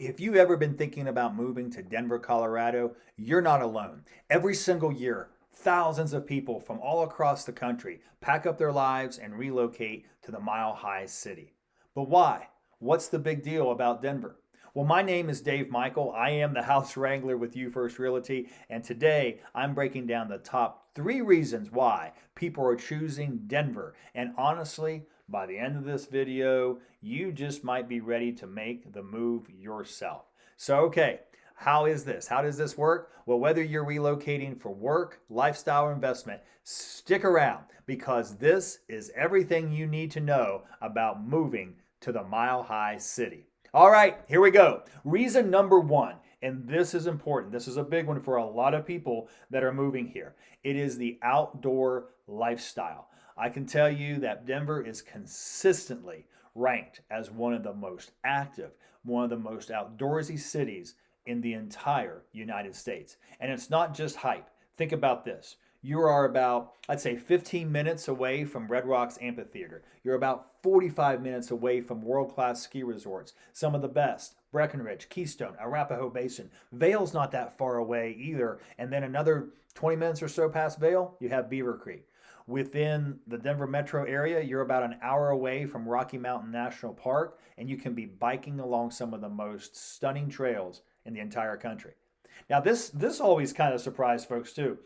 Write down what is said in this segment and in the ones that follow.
If you've ever been thinking about moving to Denver, Colorado, you're not alone. Every single year, thousands of people from all across the country pack up their lives and relocate to the Mile High City. But why? What's the big deal about Denver? Well, my name is Dave Michael. I am the House Wrangler with You First Realty, and today I'm breaking down the top 3 reasons why people are choosing Denver. And honestly, by the end of this video, you just might be ready to make the move yourself. So, okay, how is this? How does this work? Well, whether you're relocating for work, lifestyle, or investment, stick around because this is everything you need to know about moving to the Mile High City. All right, here we go. Reason number 1, and this is important. This is a big one for a lot of people that are moving here. It is the outdoor lifestyle. I can tell you that Denver is consistently ranked as one of the most active, one of the most outdoorsy cities in the entire United States. And it's not just hype. Think about this. You are about, I'd say, 15 minutes away from Red Rocks Amphitheater. You're about 45 minutes away from world-class ski resorts, some of the best. Breckenridge, Keystone, Arapahoe Basin. Vail's not that far away either. And then another 20 minutes or so past Vail, you have Beaver Creek. Within the Denver metro area, you're about an hour away from Rocky Mountain National Park, and you can be biking along some of the most stunning trails in the entire country. Now, this always kind of surprised folks too.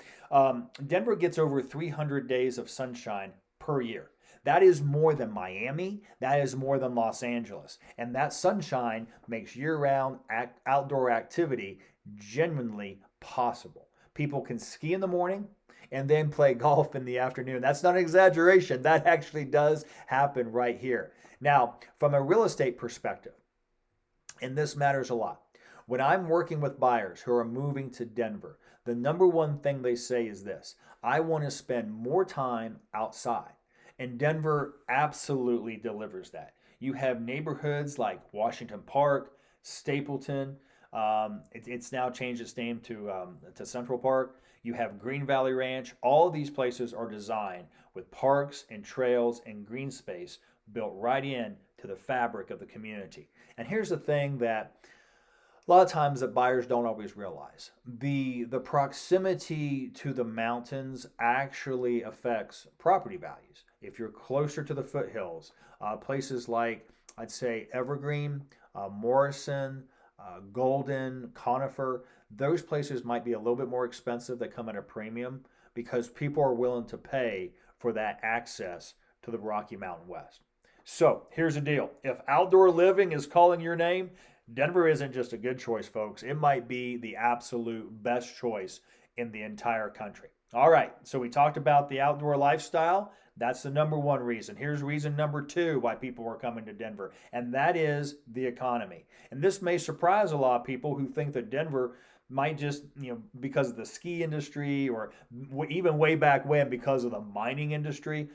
Denver gets over 300 days of sunshine per year. That is more than Miami. That is more than Los Angeles. And that sunshine makes year-round outdoor activity genuinely possible. People can ski in the morning and then play golf in the afternoon. That's not an exaggeration. That actually does happen right here. Now, from a real estate perspective, and this matters a lot. When I'm working with buyers who are moving to Denver, the number one thing they say is this: I want to spend more time outside. And Denver absolutely delivers that. You have neighborhoods like Washington Park, Stapleton. It's now changed its name to Central Park. You have Green Valley Ranch. All of these places are designed with parks and trails and green space built right in to the fabric of the community. And here's the thing that a lot of times that buyers don't always realize. The proximity to the mountains actually affects property values. If you're closer to the foothills, places like, I'd say, Evergreen, Morrison, Golden, Conifer, those places might be a little bit more expensive. They come at a premium because people are willing to pay for that access to the Rocky Mountain West. So here's the deal. If outdoor living is calling your name, Denver isn't just a good choice, folks. It might be the absolute best choice in the entire country. All right, so we talked about the outdoor lifestyle. That's the number 1 reason. Here's reason number 2 why people are coming to Denver, and that is the economy. And this may surprise a lot of people who think that Denver might just, because of the ski industry or even way back when because of the mining industry,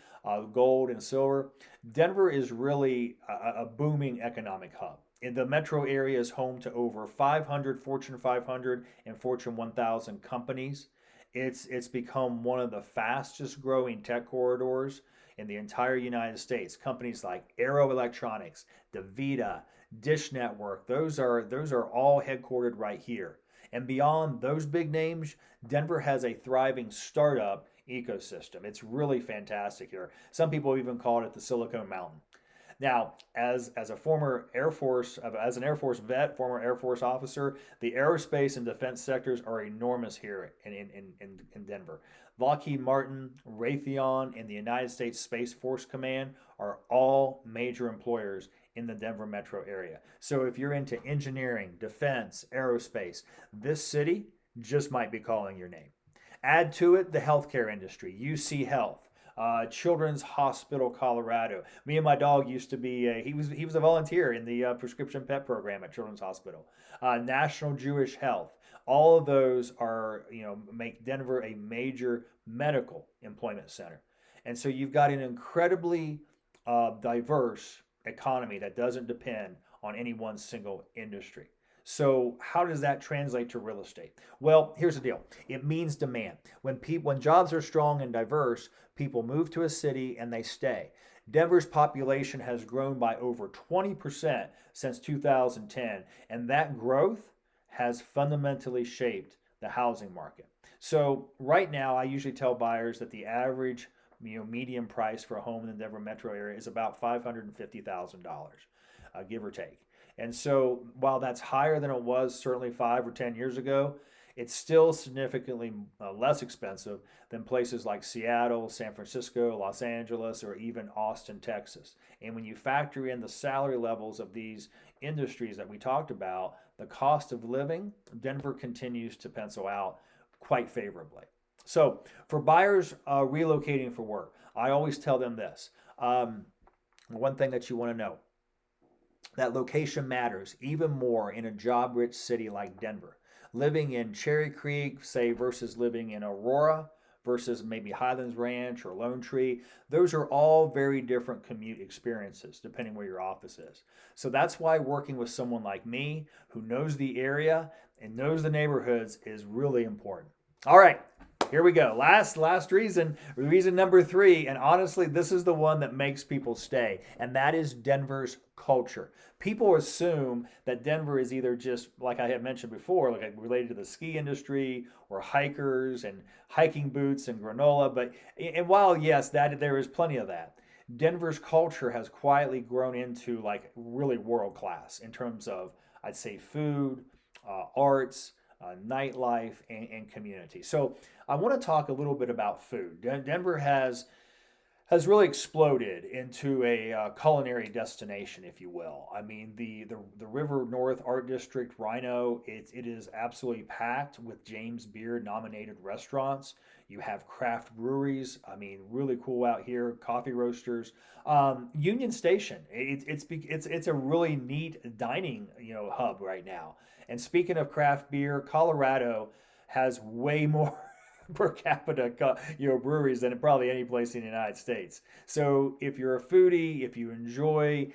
gold and silver. Denver is really a booming economic hub. In the metro area is home to over 500 Fortune 500 and Fortune 1000 companies. It's become one of the fastest growing tech corridors in the entire United States. Companies like Arrow Electronics, DaVita, Dish Network, those are all headquartered right here. And beyond those big names, Denver has a thriving startup ecosystem. It's really fantastic here. Some people even call it the Silicon Mountain. Now, as a former Air Force, as an Air Force vet, former Air Force officer, the aerospace and defense sectors are enormous here in Denver. Lockheed Martin, Raytheon, and the United States Space Force Command are all major employers in the Denver metro area. So if you're into engineering, defense, aerospace, this city just might be calling your name. Add to it the healthcare industry, UC Health, Children's Hospital Colorado. Me and my dog used to be he was a volunteer in the prescription pet program at Children's Hospital. National Jewish Health. All of those are make Denver a major medical employment center, and so you've got an incredibly diverse economy that doesn't depend on any one single industry. So how does that translate to real estate? Well, here's the deal. It means demand. When jobs are strong and diverse, people move to a city and they stay. Denver's population has grown by over 20% since 2010, and that growth has fundamentally shaped the housing market. So right now, I usually tell buyers that the average median price for a home in the Denver metro area is about $550,000, give or take. And so while that's higher than it was certainly 5 or 10 years ago, it's still significantly less expensive than places like Seattle, San Francisco, Los Angeles, or even Austin, Texas. And when you factor in the salary levels of these industries that we talked about, the cost of living, Denver continues to pencil out quite favorably. So for buyers relocating for work, I always tell them this. One thing that you want to know, that location matters even more in a job-rich city like Denver. Living in Cherry Creek, say, versus living in Aurora, versus maybe Highlands Ranch or Lone Tree, those are all very different commute experiences depending where your office is. So that's why working with someone like me who knows the area and knows the neighborhoods is really important. All right, here we go. Last reason number 3, and honestly, this is the one that makes people stay, and that is Denver's culture. People assume that Denver is either just, like I had mentioned before, like related to the ski industry or hikers and hiking boots and granola. And while yes, that there is plenty of that, Denver's culture has quietly grown into like really world class in terms of, I'd say, food, arts, nightlife, and community. So I want to talk a little bit about food. Denver has really exploded into a culinary destination, if you will. I mean, the River North Art District, RiNo, it is absolutely packed with James Beard nominated restaurants. You have craft breweries. I mean, really cool out here. Coffee roasters. Union Station. It's a really neat dining hub right now. And speaking of craft beer, Colorado has way more per capita breweries than probably any place in the United States. So if you're a foodie, if you enjoy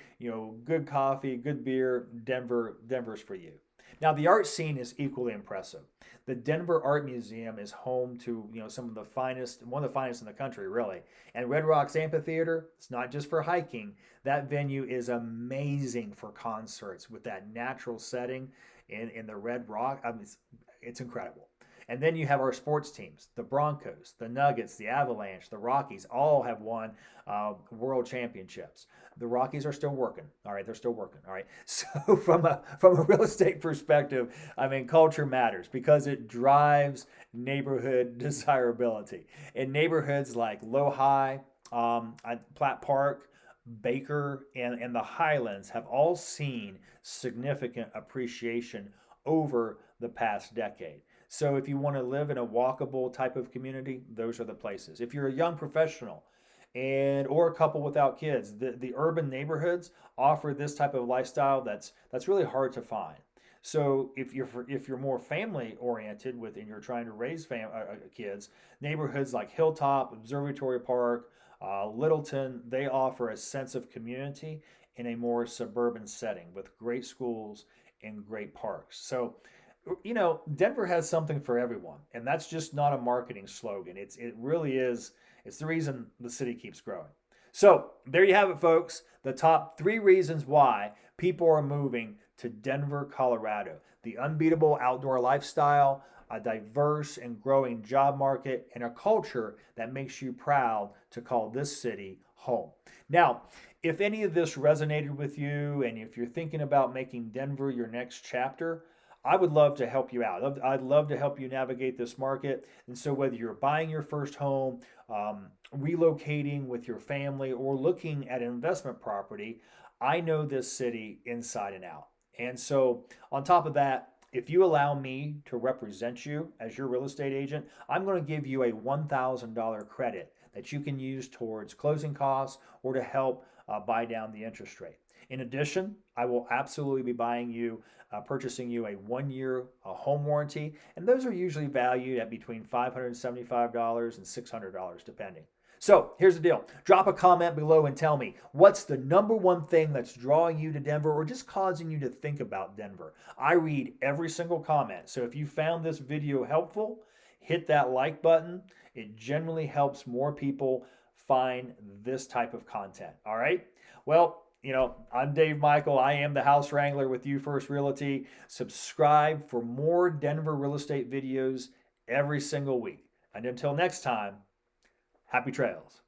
good coffee, good beer, Denver's for you. Now the art scene is equally impressive. The Denver Art Museum is home to some of the finest, one of the finest in the country, really. And Red Rocks Amphitheater, it's not just for hiking. That venue is amazing for concerts with that natural setting in the Red Rock. I mean, it's incredible. And then you have our sports teams, the Broncos, the Nuggets, the Avalanche, the Rockies, all have won world championships. The Rockies are still working. All right, they're still working. All right. So from a real estate perspective, I mean, culture matters because it drives neighborhood desirability. In neighborhoods like Lehigh, Platt Park, Baker, and the Highlands have all seen significant appreciation over the past decade. So if you want to live in a walkable type of community, those are the places. If you're a young professional or a couple without kids, the urban neighborhoods offer this type of lifestyle that's really hard to find. So if you're more family oriented and you're trying to raise kids, neighborhoods like Hilltop, Observatory Park, Littleton, they offer a sense of community in a more suburban setting with great schools and great parks. So Denver has something for everyone, and that's just not a marketing slogan. It really is. It's the reason the city keeps growing. So there you have it, folks. The top 3 reasons why people are moving to Denver, Colorado: the unbeatable outdoor lifestyle, a diverse and growing job market, and a culture that makes you proud to call this city home. Now, if any of this resonated with you, and if you're thinking about making Denver your next chapter, I would love to help you out. I'd love to help you navigate this market. And so, whether you're buying your first home, relocating with your family, or looking at an investment property, I know this city inside and out. And so, on top of that, if you allow me to represent you as your real estate agent, I'm going to give you a $1,000 credit that you can use towards closing costs or to help buy down the interest rate. In addition, I will absolutely be purchasing you a 1-year home warranty, and those are usually valued at between $575 and $600 depending. So here's the deal. Drop a comment below and tell me what's the number one thing that's drawing you to Denver or just causing you to think about Denver. I read every single comment. So if you found this video helpful, hit that like button. It generally helps more people find this type of content. All right. Well, I'm Dave Michael. I am the House Wrangler with You First Realty. Subscribe for more Denver real estate videos every single week. And until next time, happy trails.